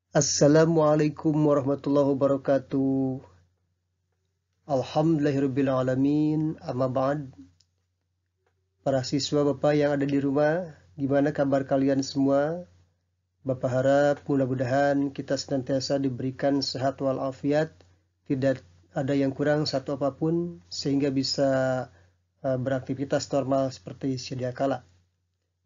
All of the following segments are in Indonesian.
Assalamualaikum warahmatullahi wabarakatuh. Alhamdulillahirrabbilalamin. Amma ba'd. Para siswa Bapak yang ada di rumah, gimana kabar kalian semua? Bapak harap mudah-mudahan kita senantiasa diberikan sehat walafiat, tidak ada yang kurang satu apapun, sehingga bisa beraktivitas normal seperti sedia kala.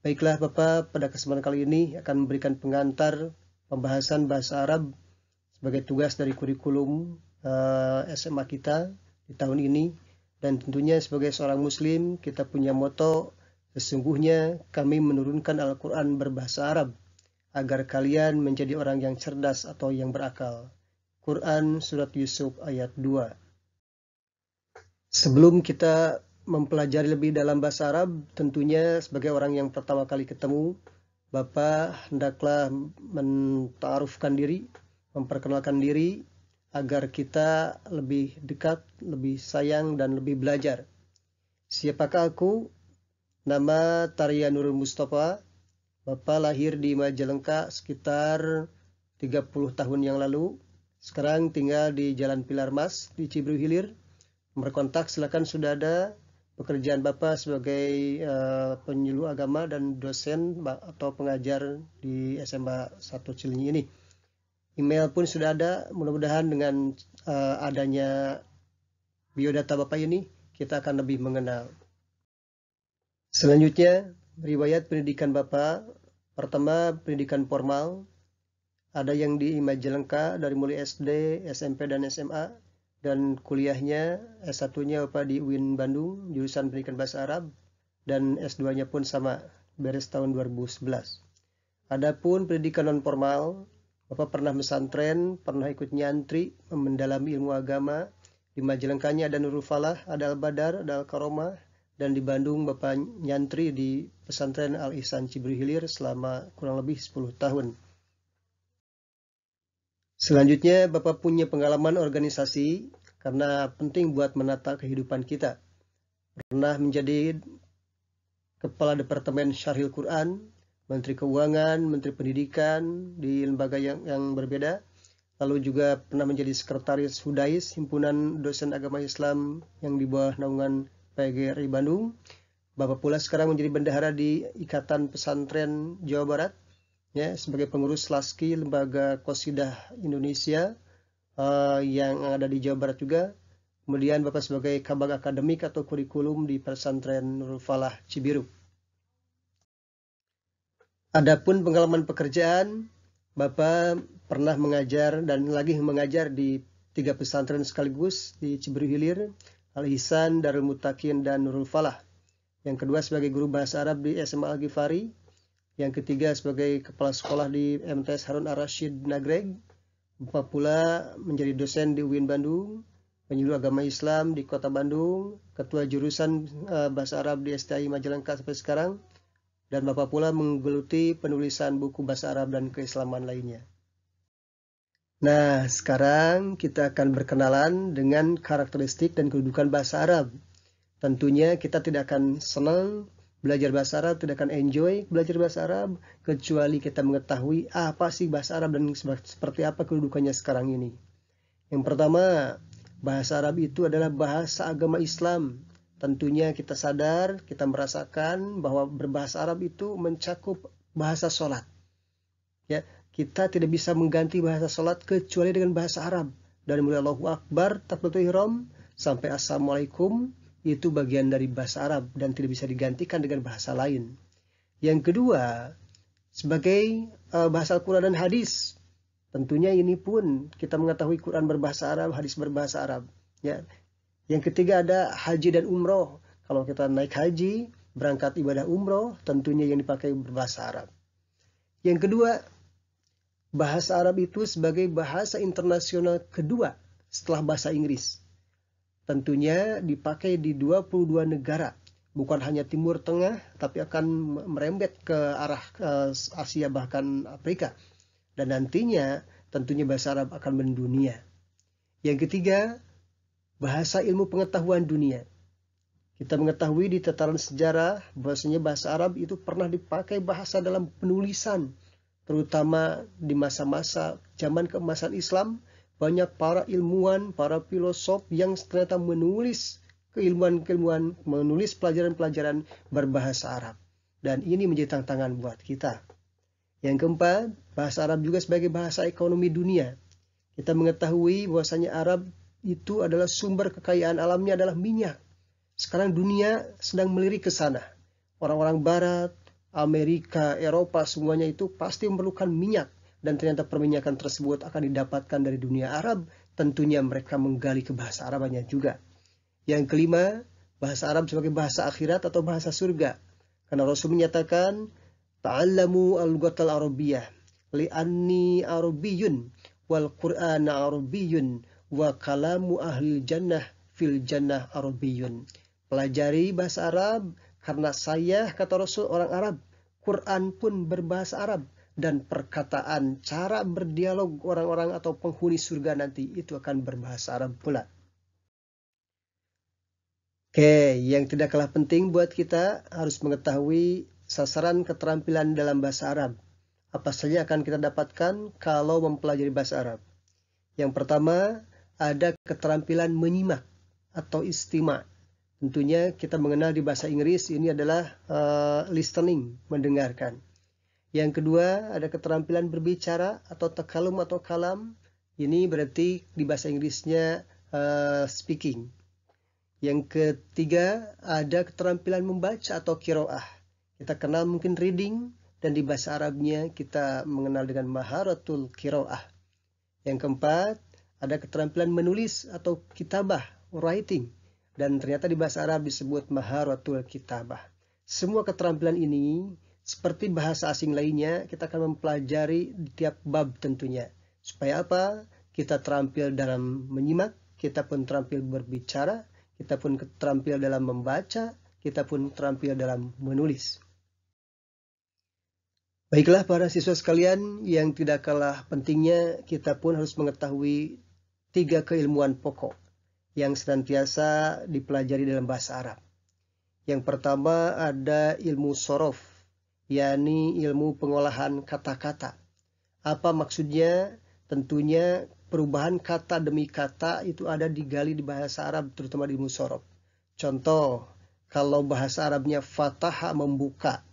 Baiklah Bapak, pada kesempatan kali ini akan memberikan pengantar pembahasan bahasa Arab sebagai tugas dari kurikulum SMA kita di tahun ini. Dan tentunya sebagai seorang muslim kita punya moto, sesungguhnya kami menurunkan Al-Quran berbahasa Arab agar kalian menjadi orang yang cerdas atau yang berakal. Quran Surat Yusuf ayat 2. Sebelum kita mempelajari lebih dalam bahasa Arab, tentunya sebagai orang yang pertama kali ketemu, Bapak hendaklah mentarufkan diri, memperkenalkan diri, agar kita lebih dekat, lebih sayang, dan lebih belajar. Siapakah aku? Nama Tarya Nurul Mustafa. Bapak lahir di Majalengka sekitar 30 tahun yang lalu. Sekarang tinggal di Jalan Pilar Mas di Cibru Hilir. Nomor kontak silakan sudah ada. Pekerjaan Bapak sebagai penyuluh agama dan dosen atau pengajar di SMA 1 Cilinyi ini. Email pun sudah ada. Mudah-mudahan dengan adanya biodata Bapak ini, kita akan lebih mengenal. Selanjutnya, riwayat pendidikan Bapak. Pertama, pendidikan formal. Ada yang di Majalengka dari mulai SD, SMP, dan SMA. Dan kuliahnya, S1-nya Bapak di UIN Bandung, jurusan pendidikan bahasa Arab. Dan S2-nya pun sama, beres tahun 2011. Adapun pendidikan non-formal, Bapak pernah pesantren, pernah ikut nyantri, mendalami ilmu agama. Di Majalengkanya ada Nurul Falah, ada Al-Badar, ada Al-Karomah. Dan di Bandung Bapak nyantri di pesantren Al-Ihsan Cibru Hilir selama kurang lebih 10 tahun. Selanjutnya Bapak punya pengalaman organisasi karena penting buat menata kehidupan kita. Pernah menjadi Kepala Departemen Syarhil Quran, Menteri Keuangan, Menteri Pendidikan di lembaga yang berbeda. Lalu juga pernah menjadi Sekretaris Hudais, Himpunan Dosen Agama Islam yang di bawah naungan PGRI Bandung. Bapak pula sekarang menjadi bendahara di Ikatan Pesantren Jawa Barat, ya, sebagai pengurus Laski Lembaga Qasidah Indonesia yang ada di Jawa Barat juga. Kemudian Bapak sebagai kabag akademik atau kurikulum di Pesantren Nurul Falah Cibiru. Adapun pengalaman pekerjaan, Bapak pernah mengajar dan lagi mengajar di 3 pesantren sekaligus di Cibru Hilir, Al-Ihsan, Darul Muttaqin, dan Nurul Falah. Yang kedua sebagai guru bahasa Arab di SMA Al-Ghifari. Yang ketiga sebagai kepala sekolah di MTS Harun Ar-Rasyid Nagreg. Bapak pula menjadi dosen di UIN Bandung, penyuluh agama Islam di Kota Bandung, ketua jurusan bahasa Arab di STI Majalengka sampai sekarang. Dan Bapak pula menggeluti penulisan buku bahasa Arab dan keislaman lainnya. Nah, sekarang kita akan berkenalan dengan karakteristik dan kedudukan bahasa Arab. Tentunya kita tidak akan senang belajar bahasa Arab, tidak akan enjoy belajar bahasa Arab, kecuali kita mengetahui apa sih bahasa Arab dan seperti apa kedudukannya sekarang ini. Yang pertama, bahasa Arab itu adalah bahasa agama Islam. Tentunya kita sadar, kita merasakan bahwa berbahasa Arab itu mencakup bahasa sholat. Ya, kita tidak bisa mengganti bahasa sholat kecuali dengan bahasa Arab. Dari mulai Allahu Akbar, takbiratul ihram, sampai Assalamualaikum, itu bagian dari bahasa Arab dan tidak bisa digantikan dengan bahasa lain. Yang kedua, sebagai bahasa Al-Quran dan hadis. Tentunya ini pun kita mengetahui Quran berbahasa Arab, hadis berbahasa Arab. Ya, yang ketiga ada haji dan umroh. Kalau kita naik haji, berangkat ibadah umroh, tentunya yang dipakai berbahasa Arab. Yang kedua, bahasa Arab itu sebagai bahasa internasional kedua setelah bahasa Inggris. Tentunya dipakai di 22 negara. Bukan hanya Timur Tengah, tapi akan merembet ke arah Asia bahkan Afrika. Dan nantinya tentunya bahasa Arab akan mendunia. Yang ketiga, bahasa ilmu pengetahuan dunia. Kita mengetahui di tataran sejarah bahwasanya bahasa Arab itu pernah dipakai bahasa dalam penulisan terutama di masa-masa zaman keemasan Islam, banyak para ilmuwan, para filosof yang ternyata menulis keilmuan-keilmuan, menulis pelajaran-pelajaran berbahasa Arab. Dan ini menjadi tantangan buat kita. Yang keempat, bahasa Arab juga sebagai bahasa ekonomi dunia. Kita mengetahui bahwasanya Arab itu adalah sumber kekayaan alamnya adalah minyak. Sekarang dunia sedang melirik ke sana. Orang-orang Barat, Amerika, Eropa, semuanya itu pasti memerlukan minyak. Dan ternyata perminyakan tersebut akan didapatkan dari dunia Arab. Tentunya mereka menggali ke bahasa Arabnya juga. Yang kelima, bahasa Arab sebagai bahasa akhirat atau bahasa surga. Karena Rasul menyatakan, ta'allamu al-lughatal arabiyyah li'anni arabiyyun wal qur'ana arabiyyun wa kalamu ahli jannah fil jannah arabiyyun. Pelajari bahasa Arab karena saya, kata Rasul, orang Arab. Quran pun berbahasa Arab. Dan perkataan, cara berdialog orang-orang atau penghuni surga nanti itu akan berbahasa Arab pula. Oke, yang tidak kalah penting buat kita harus mengetahui sasaran keterampilan dalam bahasa Arab. Apa saja akan kita dapatkan kalau mempelajari bahasa Arab. Yang pertama, ada keterampilan menyimak atau istima'. Tentunya kita mengenal di bahasa Inggris ini adalah listening, mendengarkan. Yang kedua, ada keterampilan berbicara atau takalum atau kalam. Ini berarti di bahasa Inggrisnya speaking. Yang ketiga, ada keterampilan membaca atau qiraah. Kita kenal mungkin reading, dan di bahasa Arabnya kita mengenal dengan maharatul qiraah. Yang keempat, ada keterampilan menulis atau kitabah, writing. Dan ternyata di bahasa Arab disebut maharatul kitabah. Semua keterampilan ini, seperti bahasa asing lainnya, kita akan mempelajari di tiap bab tentunya. Supaya apa? Kita terampil dalam menyimak, kita pun terampil berbicara, kita pun terampil dalam membaca, kita pun terampil dalam menulis. Baiklah para siswa sekalian, yang tidak kalah pentingnya kita pun harus mengetahui 3 keilmuan pokok yang senantiasa dipelajari dalam bahasa Arab. Yang pertama ada ilmu sorof, yakni ilmu pengolahan kata-kata. Apa maksudnya? Tentunya perubahan kata demi kata itu ada digali di bahasa Arab, terutama di ilmu sorof. Contoh, kalau bahasa Arabnya fataha membuka,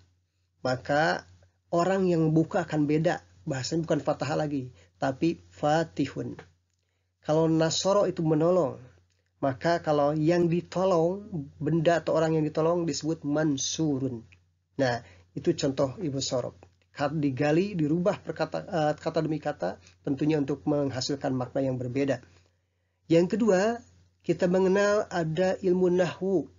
maka orang yang membuka akan beda. Bahasanya bukan fataha lagi, tapi fatihun. Kalau nasoro itu menolong, maka kalau yang ditolong, benda atau orang yang ditolong disebut mansurun. Nah, itu contoh ilmu sorof. Digali, dirubah kata demi kata, tentunya untuk menghasilkan makna yang berbeda. Yang kedua, kita mengenal ada ilmu nahwu,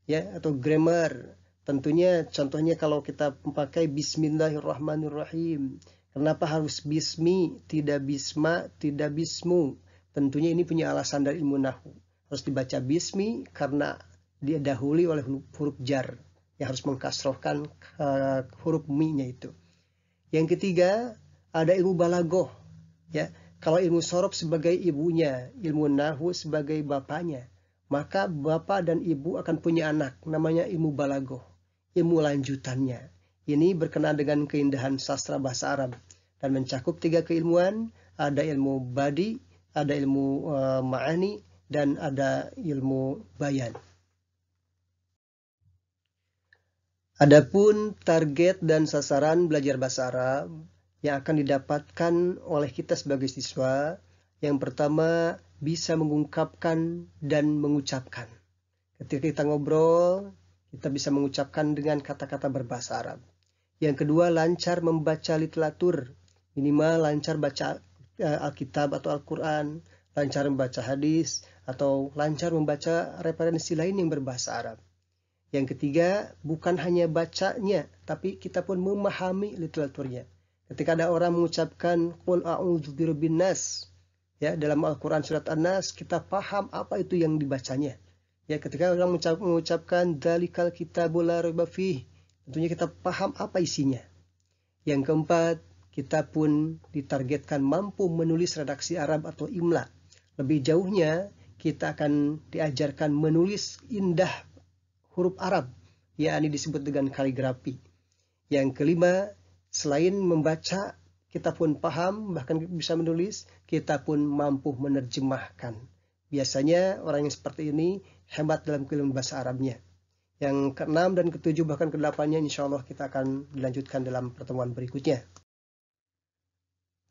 ya, atau grammar. Tentunya contohnya kalau kita memakai bismillahirrahmanirrahim. Kenapa harus bismi, tidak bisma, tidak bismu? Tentunya ini punya alasan dari ilmu nahwu. Harus dibaca bismi karena dia dahului oleh huruf jar yang harus mengkasrohkan huruf mi-nya itu. Yang ketiga, ada ilmu balagoh. Ya, kalau ilmu sorof sebagai ibunya, ilmu nahwu sebagai bapaknya, maka bapak dan ibu akan punya anak, namanya ilmu balagoh, ilmu lanjutannya. Ini berkenaan dengan keindahan sastra bahasa Arab dan mencakup 3 keilmuan, ada ilmu badi, ada ilmu ma'ani, dan ada ilmu bayan. Adapun target dan sasaran belajar bahasa Arab yang akan didapatkan oleh kita sebagai siswa, yang pertama bisa mengungkapkan dan mengucapkan. Ketika kita ngobrol, kita bisa mengucapkan dengan kata-kata berbahasa Arab. Yang kedua, lancar membaca literatur, minimal lancar baca Alkitab atau Al-Quran, lancar membaca hadis, atau lancar membaca referensi lain yang berbahasa Arab. Yang ketiga, bukan hanya bacanya, tapi kita pun memahami literaturnya. Ketika ada orang mengucapkan qul a'udzu birabbin nas, ya, dalam Al-Qur'an surat An-Nas, kita paham apa itu yang dibacanya. Ya, ketika orang mengucapkan dzalikal kitabul la raiba fih, tentunya kita paham apa isinya. Yang keempat, kita pun ditargetkan mampu menulis redaksi Arab atau imla. Lebih jauhnya, kita akan diajarkan menulis indah huruf Arab, yakni disebut dengan kaligrafi. Yang kelima, selain membaca kita pun paham, bahkan bisa menulis, kita pun mampu menerjemahkan. Biasanya orang yang seperti ini hebat dalam keilmuan bahasa Arabnya. Yang ke-6 dan ke-7 bahkan ke-8-nya insya Allah kita akan dilanjutkan dalam pertemuan berikutnya.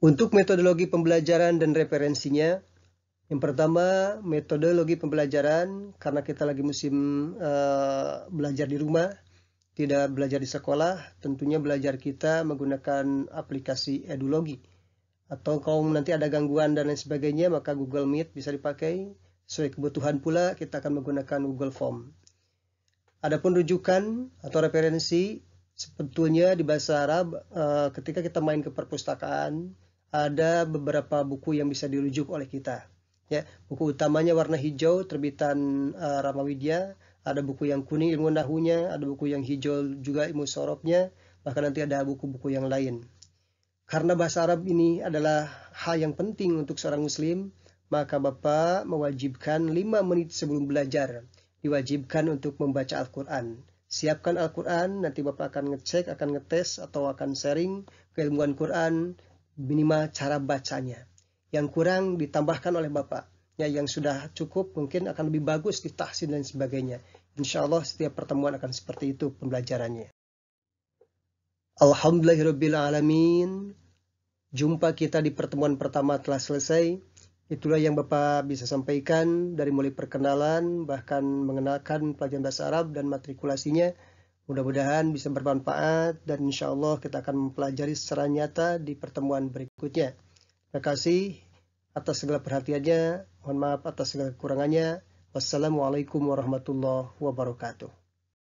Untuk metodologi pembelajaran dan referensinya, yang pertama metodologi pembelajaran, karena kita lagi musim belajar di rumah, tidak belajar di sekolah, tentunya belajar kita menggunakan aplikasi Edulogi. Atau kalau nanti ada gangguan dan lain sebagainya, maka Google Meet bisa dipakai. Sesuai kebutuhan pula, kita akan menggunakan Google Form. Adapun rujukan atau referensi, sebetulnya di bahasa Arab, ketika kita main ke perpustakaan, ada beberapa buku yang bisa dirujuk oleh kita. Ya, buku utamanya warna hijau, terbitan Ramawidya. Ada buku yang kuning ilmu nahunya, ada buku yang hijau juga ilmu sorobnya, bahkan nanti ada buku-buku yang lain. Karena bahasa Arab ini adalah hal yang penting untuk seorang muslim, maka Bapak mewajibkan 5 menit sebelum belajar, diwajibkan untuk membaca Al-Quran. Siapkan Al-Quran, nanti Bapak akan ngecek, akan ngetes, atau akan sharing keilmuan Quran, minimal cara bacanya. Yang kurang ditambahkan oleh Bapak. Ya, yang sudah cukup mungkin akan lebih bagus ditahsin dan sebagainya. Insya Allah setiap pertemuan akan seperti itu pembelajarannya. Alhamdulillahirrabbilalamin. Jumpa kita di pertemuan pertama telah selesai. Itulah yang Bapak bisa sampaikan dari mulai perkenalan, bahkan mengenalkan pelajaran bahasa Arab dan matrikulasinya. Mudah-mudahan bisa bermanfaat dan insya Allah kita akan mempelajari secara nyata di pertemuan berikutnya. Terima kasih atas segala perhatiannya. Mohon maaf atas segala kekurangannya. Wassalamualaikum warahmatullahi wabarakatuh.